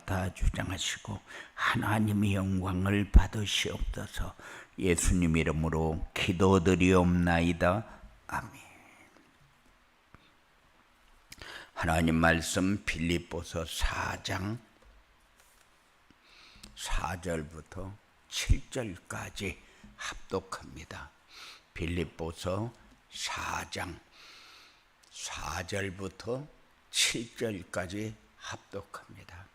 다 주장하시고 하나님의 영광을 받으시옵소서. 예수님 이름으로 기도드리옵나이다. 아멘. 하나님 말씀 빌립보서 4장 4절부터 7절까지 합독합니다. 빌립보서 4장 4절부터 7절까지 합독합니다.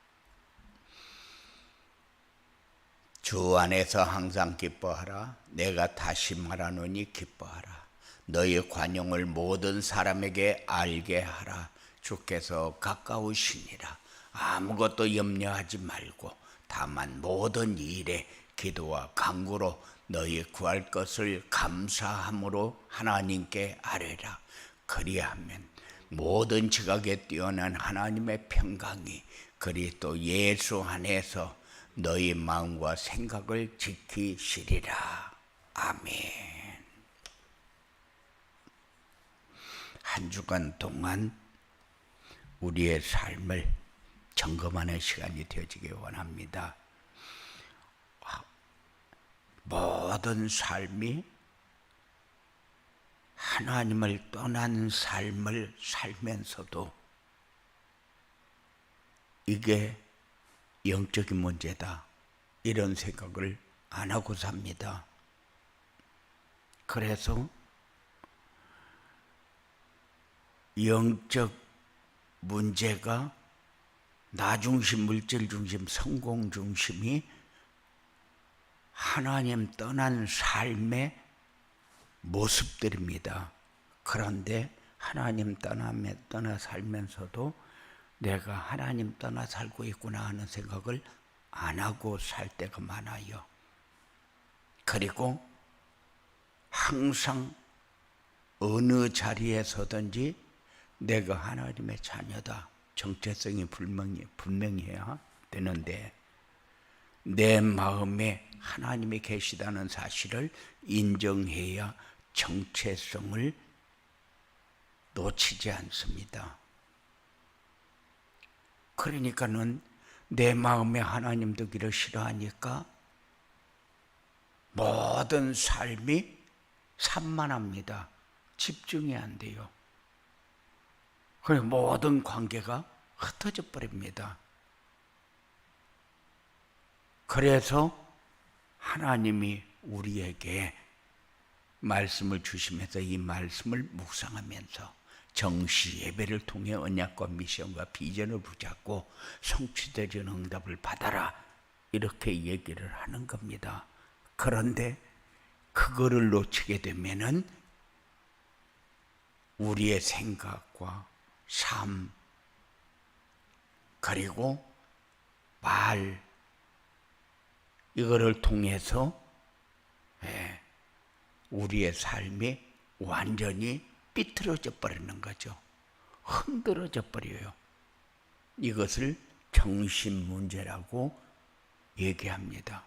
주 안에서 항상 기뻐하라. 내가 다시 말하노니 기뻐하라. 너희 관용을 모든 사람에게 알게 하라. 주께서 가까우시니라. 아무것도 염려하지 말고 다만 모든 일에 기도와 간구로 너희 구할 것을 감사함으로 하나님께 아뢰라. 그리하면 모든 지각에 뛰어난 하나님의 평강이 그리스도 예수 안에서 너희 마음과 생각을 지키시리라. 아멘. 한 주간 동안 우리의 삶을 점검하는 시간이 되어지길 원합니다. 모든 삶이 하나님을 떠난 삶을 살면서도 이게 영적인 문제다, 이런 생각을 안 하고 삽니다. 그래서 영적 문제가 나 중심, 물질 중심, 성공 중심이 하나님 떠난 삶의 모습들입니다. 그런데 하나님 떠나 살면서도 내가 하나님 떠나 살고 있구나 하는 생각을 안 하고 살 때가 많아요. 그리고 항상 어느 자리에 서든지 내가 하나님의 자녀다, 정체성이 분명해야 되는데 내 마음에 하나님이 계시다는 사실을 인정해야 정체성을 놓치지 않습니다. 그러니까는 내 마음에 하나님 두기를 싫어하니까 모든 삶이 산만합니다. 집중이 안 돼요. 그리고 모든 관계가 흩어져 버립니다. 그래서 하나님이 우리에게 말씀을 주시면서 이 말씀을 묵상하면서 정시 예배를 통해 언약과 미션과 비전을 붙잡고 성취되는 응답을 받아라, 이렇게 얘기를 하는 겁니다. 그런데 그거를 놓치게 되면은 우리의 생각과 삶 그리고 말, 이거를 통해서 우리의 삶이 완전히 삐뚤어져 버리는 거죠. 흔들어져 버려요. 이것을 정신문제라고 얘기합니다.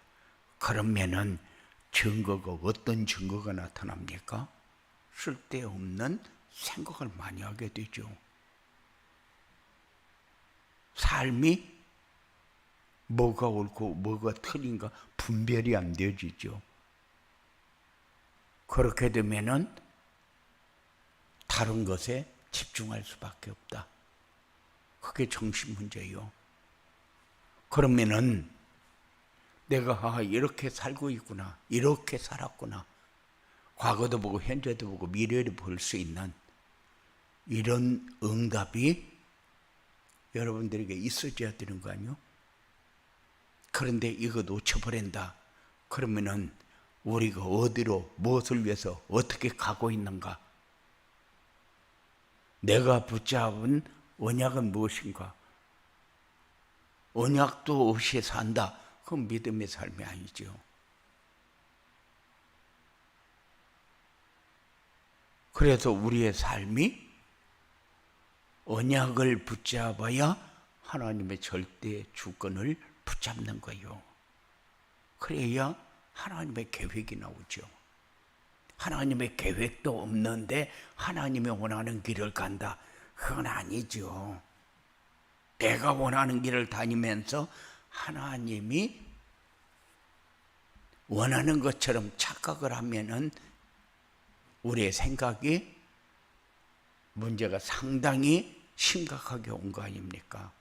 그러면은 증거가, 어떤 증거가 나타납니까? 쓸데없는 생각을 많이 하게 되죠. 삶이 뭐가 옳고 뭐가 틀린가 분별이 안 되어지죠. 그렇게 되면은 다른 것에 집중할 수밖에 없다. 그게 정신 문제예요. 그러면은 내가 이렇게 살고 있구나, 이렇게 살았구나, 과거도 보고 현재도 보고 미래를 볼 수 있는 이런 응답이 여러분들에게 있어져야 되는 거 아니요? 그런데 이거 놓쳐버린다. 그러면은 우리가 어디로, 무엇을 위해서 어떻게 가고 있는가? 내가 붙잡은 언약은 무엇인가? 언약도 없이 산다. 그건 믿음의 삶이 아니죠. 그래서 우리의 삶이 언약을 붙잡아야 하나님의 절대 주권을 붙잡는 거예요. 그래야 하나님의 계획이 나오죠. 하나님의 계획도 없는데 하나님이 원하는 길을 간다, 그건 아니죠. 내가 원하는 길을 다니면서 하나님이 원하는 것처럼 착각을 하면은 우리의 생각이 문제가 상당히 심각하게 온 거 아닙니까?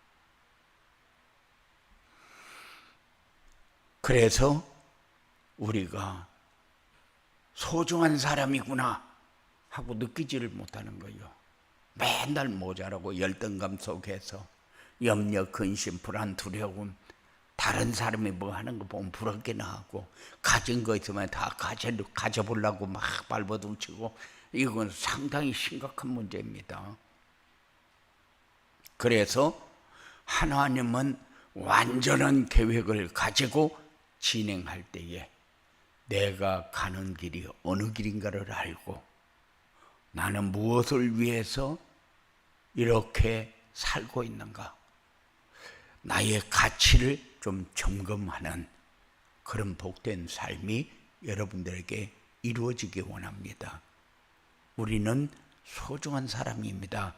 그래서 우리가 소중한 사람이구나 하고 느끼지를 못하는 거예요. 맨날 모자라고 열등감 속에서 염려, 근심, 불안, 두려움, 다른 사람이 뭐 하는 거 보면 부럽기나 하고, 가진 거 있으면 다 가져보려고 막 발버둥치고, 이건 상당히 심각한 문제입니다. 그래서 하나님은 완전한 계획을 가지고 진행할 때에 내가 가는 길이 어느 길인가를 알고, 나는 무엇을 위해서 이렇게 살고 있는가, 나의 가치를 좀 점검하는 그런 복된 삶이 여러분들에게 이루어지기 원합니다. 우리는 소중한 사람입니다.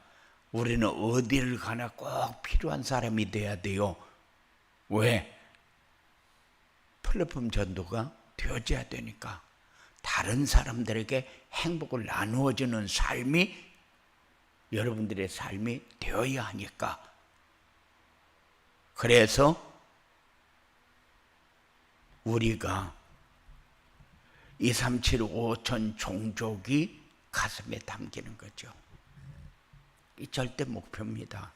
우리는 어디를 가나 꼭 필요한 사람이 돼야 돼요. 왜? 플랫폼 전도가 되어져야 되니까. 다른 사람들에게 행복을 나누어주는 삶이 여러분들의 삶이 되어야 하니까. 그래서 우리가 237 5천 종족이 가슴에 담기는 거죠. 이 절대 목표입니다.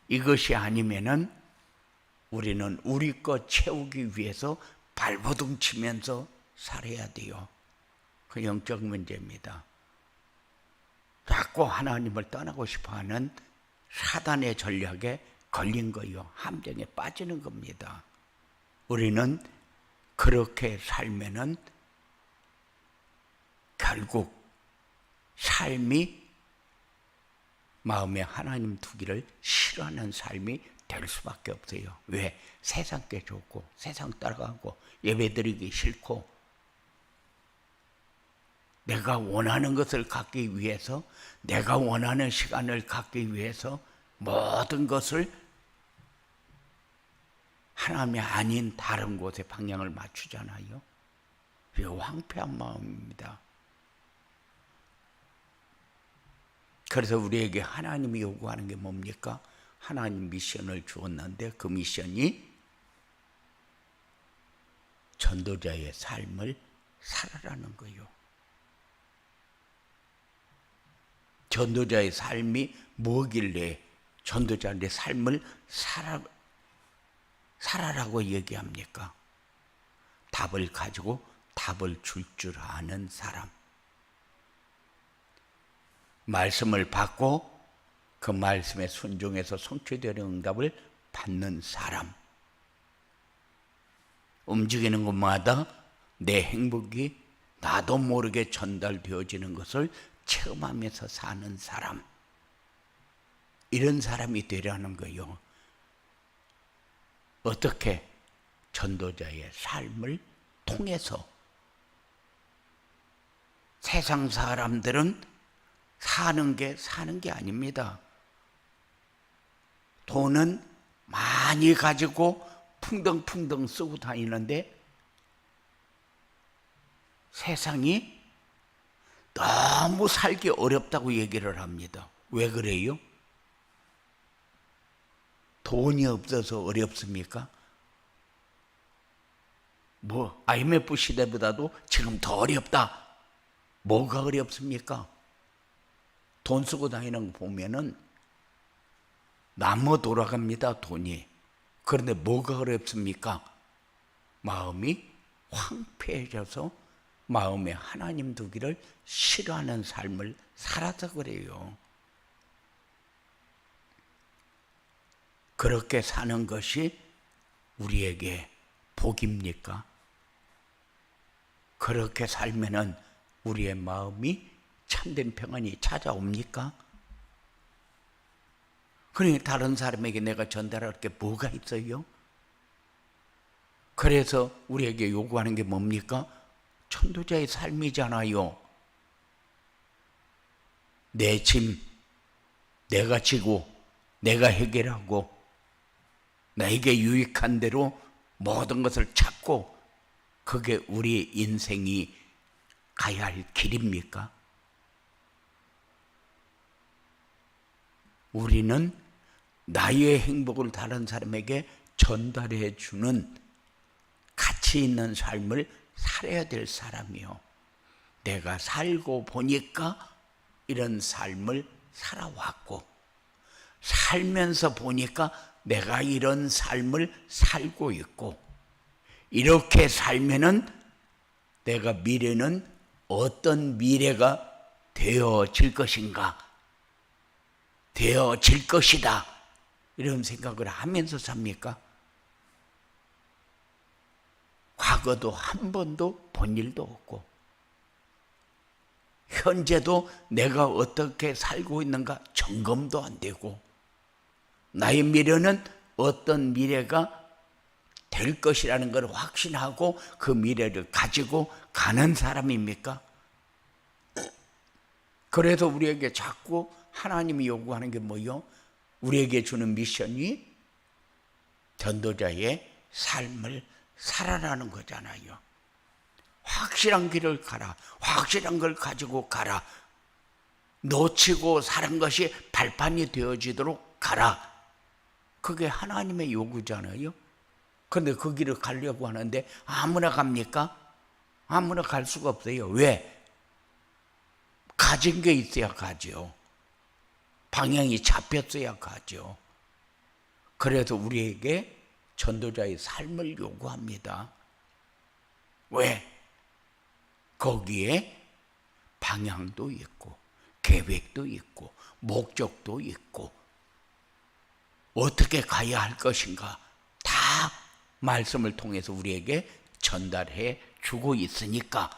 이것이 아니면은 우리는 우리 것 채우기 위해서 발버둥 치면서 살아야 돼요. 그 영적 문제입니다. 자꾸 하나님을 떠나고 싶어하는 사단의 전략에 걸린 거예요. 함정에 빠지는 겁니다. 우리는 그렇게 살면은 결국 삶이 마음에 하나님 두기를 싫어하는 삶이 될 수밖에 없어요. 왜? 세상 게 좋고 세상 따라가고 예배드리기 싫고 내가 원하는 것을 갖기 위해서, 내가 원하는 시간을 갖기 위해서 모든 것을 하나님이 아닌 다른 곳에 방향을 맞추잖아요. 그게 황폐한 마음입니다. 그래서 우리에게 하나님이 요구하는 게 뭡니까? 하나님 미션을 주었는데 그 미션이 전도자의 삶을 살아라는 거예요. 전도자의 삶이 뭐길래 전도자의 삶을 살아라고 얘기합니까? 답을 가지고 답을 줄 아는 사람. 말씀을 받고 그 말씀에 순종해서 성취되는 응답을 받는 사람. 움직이는 곳마다 내 행복이 나도 모르게 전달되어지는 것을 체험하면서 사는 사람. 이런 사람이 되려는 거예요. 어떻게? 전도자의 삶을 통해서. 세상 사람들은 사는 게 아닙니다. 돈은 많이 가지고 풍덩풍덩 쓰고 다니는데 세상이 너무 살기 어렵다고 얘기를 합니다. 왜 그래요? 돈이 없어서 어렵습니까? 뭐 IMF 시대보다도 지금 더 어렵다. 뭐가 어렵습니까? 돈 쓰고 다니는 거 보면은 남아 돌아갑니다, 돈이. 그런데 뭐가 어렵습니까? 마음이 황폐해져서 마음에 하나님 두기를 싫어하는 삶을 살아서 그래요. 그렇게 사는 것이 우리에게 복입니까? 그렇게 살면은 우리의 마음이 참된 평안이 찾아옵니까? 그러니 다른 사람에게 내가 전달할 게 뭐가 있어요? 그래서 우리에게 요구하는 게 뭡니까? 전도자의 삶이잖아요. 내 짐 내가 지고 내가 해결하고 나에게 유익한 대로 모든 것을 찾고 그게 우리 인생이 가야 할 길입니까? 우리는 나의 행복을 다른 사람에게 전달해 주는 가치 있는 삶을 살아야 될 사람이요. 내가 살고 보니까 이런 삶을 살아왔고 살면서 보니까 내가 이런 삶을 살고 있고 이렇게 살면은 내가 미래는 어떤 미래가 되어질 것인가, 되어질 것이다 이런 생각을 하면서 삽니까? 과거도 한 번도 본 일도 없고 현재도 내가 어떻게 살고 있는가 점검도 안 되고 나의 미래는 어떤 미래가 될 것이라는 걸 확신하고 그 미래를 가지고 가는 사람입니까? 그래서 우리에게 자꾸 하나님이 요구하는 게 뭐요? 우리에게 주는 미션이 전도자의 삶을 살아라는 거잖아요. 확실한 길을 가라. 확실한 걸 가지고 가라. 놓치고 사는 것이 발판이 되어지도록 가라. 그게 하나님의 요구잖아요. 그런데 그 길을 가려고 하는데 아무나 갑니까? 아무나 갈 수가 없어요. 왜? 가진 게 있어야 가죠. 방향이 잡혔어야 가죠. 그래서 우리에게 전도자의 삶을 요구합니다. 왜? 거기에 방향도 있고 계획도 있고 목적도 있고 어떻게 가야 할 것인가 다 말씀을 통해서 우리에게 전달해 주고 있으니까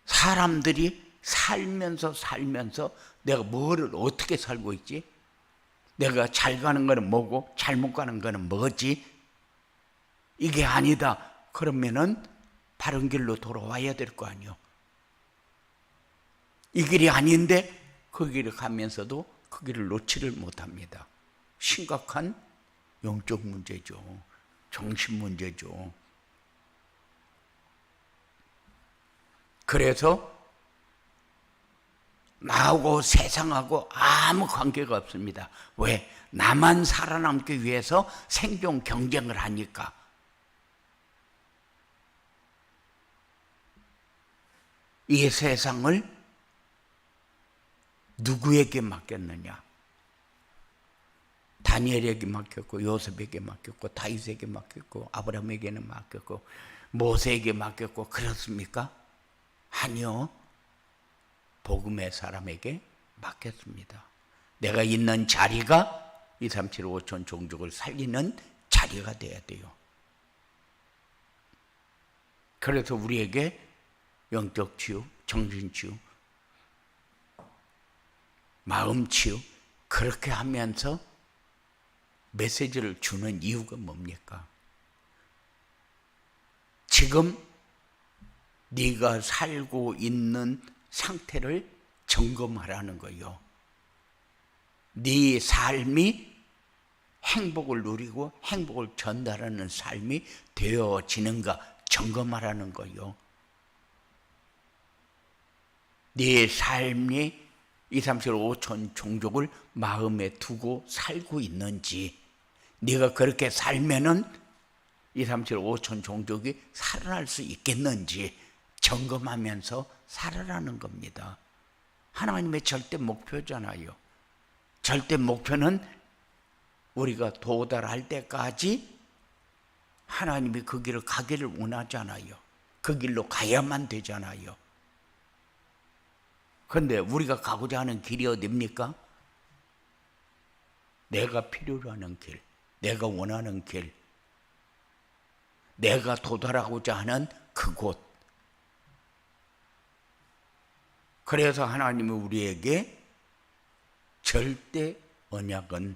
사람들이 살면서 내가 뭐를 어떻게 살고 있지? 내가 잘 가는 거는 뭐고 잘못 가는 거는 뭐지? 이게 아니다. 그러면은 바른 길로 돌아와야 될 거 아니요. 이 길이 아닌데 그 길을 가면서도 그 길을 놓지를 못합니다. 심각한 영적 문제죠. 정신 문제죠. 그래서 나하고 세상하고 아무 관계가 없습니다. 왜? 나만 살아남기 위해서 생존 경쟁을 하니까. 이 세상을 누구에게 맡겼느냐? 다니엘에게 맡겼고 요셉에게 맡겼고 다윗에게 맡겼고 아브라함에게는 맡겼고 모세에게 맡겼고 그렇습니까? 아니요. 복음의 사람에게 맡겼습니다. 내가 있는 자리가 2, 3, 7, 5천 종족을 살리는 자리가 돼야 돼요. 그래서 우리에게 영적 치유, 정신 치유, 마음 치유 그렇게 하면서 메시지를 주는 이유가 뭡니까? 지금 네가 살고 있는 상태를 점검하라는 거예요. 네 삶이 행복을 누리고 행복을 전달하는 삶이 되어지는가 점검하라는 거예요. 네 삶이 2, 3, 7, 5천 종족을 마음에 두고 살고 있는지 네가 그렇게 살면은 2, 3, 7, 5천 종족이 살아날 수 있겠는지 점검하면서 살아라는 겁니다. 하나님의 절대 목표잖아요. 절대 목표는 우리가 도달할 때까지 하나님이 그 길을 가기를 원하잖아요. 그 길로 가야만 되잖아요. 그런데 우리가 가고자 하는 길이 어디입니까? 내가 필요로 하는 길, 내가 원하는 길, 내가 도달하고자 하는 그곳. 그래서 하나님은 우리에게 절대 언약은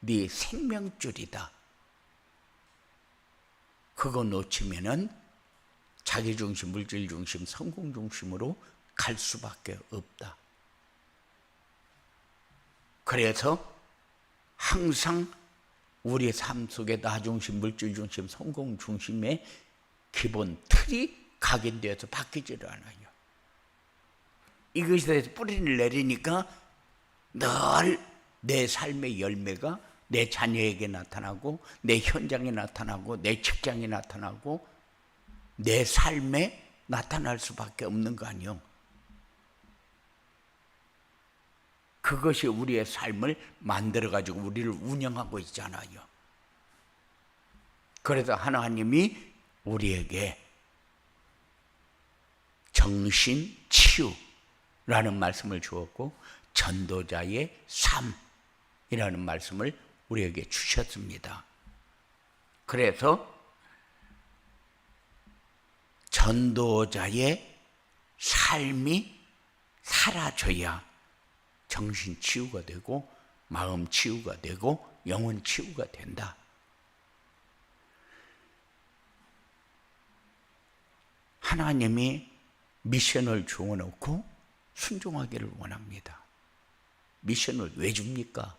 네 생명줄이다. 그거 놓치면은 자기중심, 물질중심, 성공중심으로 갈 수밖에 없다. 그래서 항상 우리의 삶 속에 나중심, 물질중심, 성공중심의 기본 틀이 각인되어서 바뀌지를 않아요. 이것에 대해서 뿌리를 내리니까 늘 내 삶의 열매가 내 자녀에게 나타나고 내 현장에 나타나고 내 직장에 나타나고 내 삶에 나타날 수밖에 없는 거 아니요. 그것이 우리의 삶을 만들어가지고 우리를 운영하고 있잖아요. 그래서 하나님이 우리에게 정신치유라는 말씀을 주었고 전도자의 삶이라는 말씀을 우리에게 주셨습니다. 그래서 전도자의 삶이 사라져야 정신 치유가 되고 마음 치유가 되고 영혼 치유가 된다. 하나님이 미션을 주어놓고 순종하기를 원합니다. 미션을 왜 줍니까?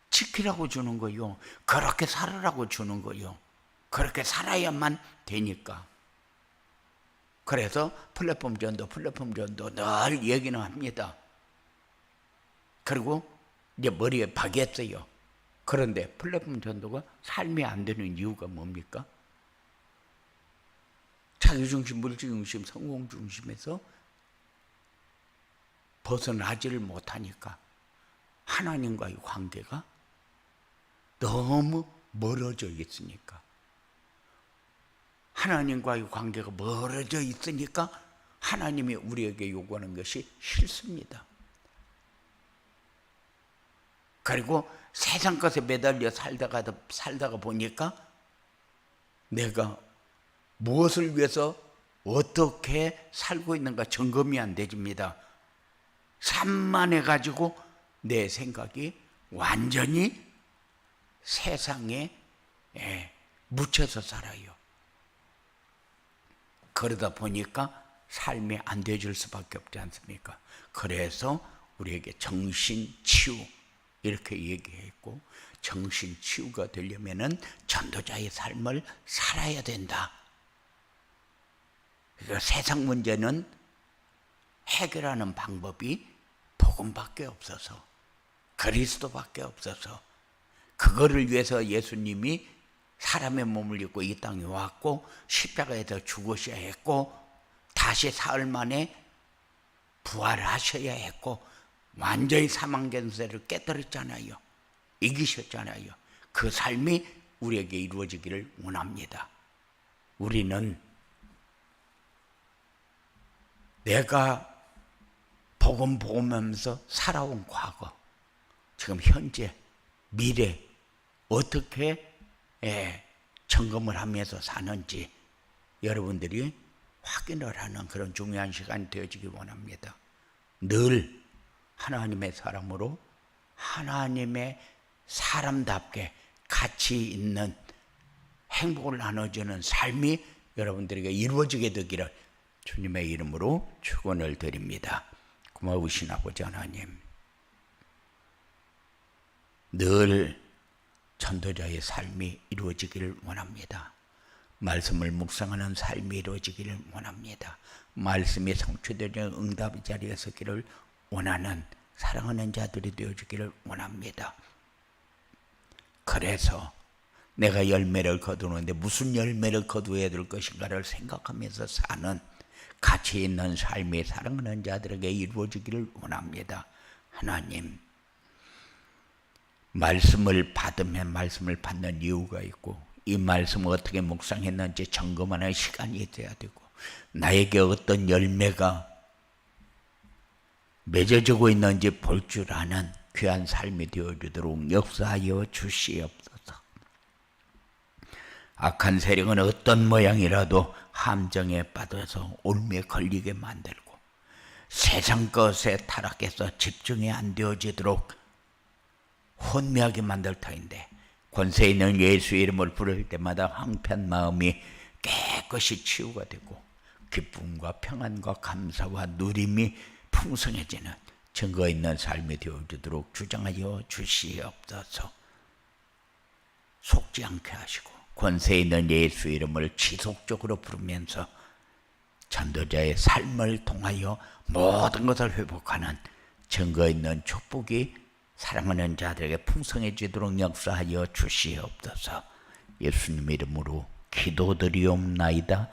지키라고 주는 거요. 그렇게 살으라고 주는 거요. 그렇게 살아야만 되니까. 그래서 플랫폼 전도 늘 얘기는 합니다. 그리고 이제 머리에 박였어요. 그런데 플랫폼 전도가 삶이 안 되는 이유가 뭡니까? 자기중심, 물질중심, 성공중심에서 벗어나지를 못하니까 하나님과의 관계가 너무 멀어져 있으니까. 하나님과의 관계가 멀어져 있으니까 하나님이 우리에게 요구하는 것이 싫습니다. 그리고 세상 것에 매달려 살다가 보니까 내가 무엇을 위해서 어떻게 살고 있는가 점검이 안 되집니다. 산만해가지고 내 생각이 완전히 세상에 묻혀서 살아요. 그러다 보니까 삶이 안 되어질 수밖에 없지 않습니까? 그래서 우리에게 정신치유 이렇게 얘기했고, 정신치유가 되려면은 전도자의 삶을 살아야 된다. 그러니까 세상 문제는 해결하는 방법이 복음밖에 없어서, 그리스도밖에 없어서, 그거를 위해서 예수님이 사람의 몸을 입고 이 땅에 왔고 십자가에서 죽으셔야 했고 다시 사흘 만에 부활하셔야 했고 완전히 사망 권세를 깨뜨렸잖아요. 이기셨잖아요. 그 삶이 우리에게 이루어지기를 원합니다. 우리는 내가 복음하면서 살아온 과거, 지금 현재, 미래 어떻게 점검을 하면서 사는지 여러분들이 확인을 하는 그런 중요한 시간이 되어지기 원합니다. 늘 하나님의 사람으로 하나님의 사람답게 가치 있는 행복을 나눠주는 삶이 여러분들에게 이루어지게 되기를 주님의 이름으로 축원을 드립니다. 고마우신 아버지 하나님, 늘 전도자의 삶이 이루어지기를 원합니다. 말씀을 묵상하는 삶이 이루어지기를 원합니다. 말씀이 성취되는 응답의 자리에 서기를 원하는 사랑하는 자들이 되어주기를 원합니다. 그래서 내가 열매를 거두는데 무슨 열매를 거두어야 될 것인가를 생각하면서 사는 가치 있는 삶이 사랑하는 자들에게 이루어지기를 원합니다. 하나님, 말씀을 받으면 말씀을 받는 이유가 있고 이 말씀을 어떻게 묵상했는지 점검하는 시간이 있어야 되고 나에게 어떤 열매가 맺어지고 있는지 볼 줄 아는 귀한 삶이 되어주도록 역사하여 주시옵소서. 악한 세력은 어떤 모양이라도 함정에 빠져서 올무에 걸리게 만들고 세상 것에 타락해서 집중이 안 되어지도록 혼미하게 만들 터인데 권세 있는 예수의 이름을 부를 때마다 황폐한 마음이 깨끗이 치유가 되고 기쁨과 평안과 감사와 누림이 풍성해지는 증거 있는 삶이 되어지도록 주장하여 주시옵소서. 속지 않게 하시고 권세 있는 예수 이름을 지속적으로 부르면서 전도자의 삶을 통하여 모든 것을 회복하는 증거 있는 축복이 사랑하는 자들에게 풍성해지도록 역사하여 주시옵소서. 예수님 이름으로 기도드리옵나이다.